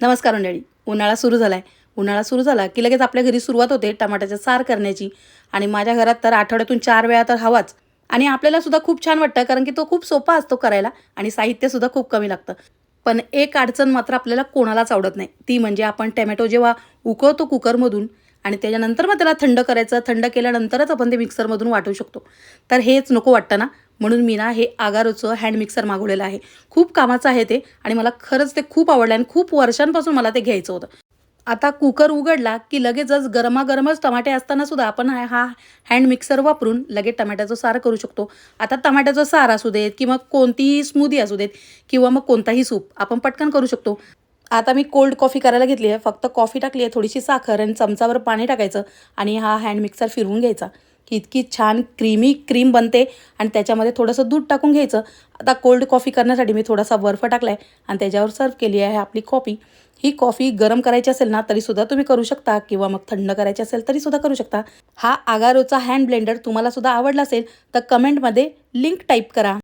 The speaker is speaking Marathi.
नमस्कार मंडळी. उन्हाळा सुरू झाला आहे. उन्हाळा सुरू झाला की लगेच आपल्या घरी सुरुवात होते टमाट्याचं सार करण्याची. आणि माझ्या घरात तर आठवड्यातून 4 वेळा तर हवाच. आणि आपल्याला सुद्धा खूप छान वाटतं कारण की तो खूप सोपा असतो करायला आणि साहित्यसुद्धा खूप कमी लागतं. पण एक अडचण मात्र आपल्याला कोणालाच आवडत नाही. ती म्हणजे आपण टोमॅटो जेव्हा उकळतो कुकरमधून आणि त्याच्यानंतर मग त्याला थंड करायचं. थंड केल्यानंतरच आपण ते मिक्सरमधून वाटू शकतो. तर हेच नको वाटतं ना, म्हणून मी ना हे आगारोचं हँड मिक्सर मागवलेलं आहे. खूप कामाचं आहे ते आणि मला खरंच ते खूप आवडलं आणि खूप वर्षांपासून मला ते घ्यायचं होतं. आता कुकर उघडला की लगेचच गरमागरमच टमाटे असताना सुद्धा आपण हा हँड मिक्सर वापरून लगेच टमाट्याचं सार करू शकतो. आता टमाट्याचं सार असू देत किंवा कोणतीही स्मूदी असू देत किंवा मग कोणताही सूप आपण पटकन करू शकतो. आता मी कोल्ड कॉफी करायला घेतली आहे. फक्त कॉफी टाकली आहे, थोडीशी साखर आणि चमचाभर पाणी टाकायचं आणि हा हँड मिक्सर फिरवून घ्यायचा, की इतकी छान क्रीमी क्रीम बनते आणि त्याच्यामध्ये थोडंसं दूध टाकून घ्यायचं. आता कोल्ड कॉफी करण्यासाठी मी थोडासा बर्फ टाकला आहे आणि त्याच्यावर सर्व केली आहे आपली कॉफी. ही कॉफी गरम करायची असेल ना तरीसुद्धा तुम्ही करू शकता किंवा मग थंड करायची असेल तरीसुद्धा करू शकता. हा आगारोचा हँड ब्लेंडर तुम्हाला सुद्धा आवडला असेल तर कमेंटमध्ये लिंक टाईप करा.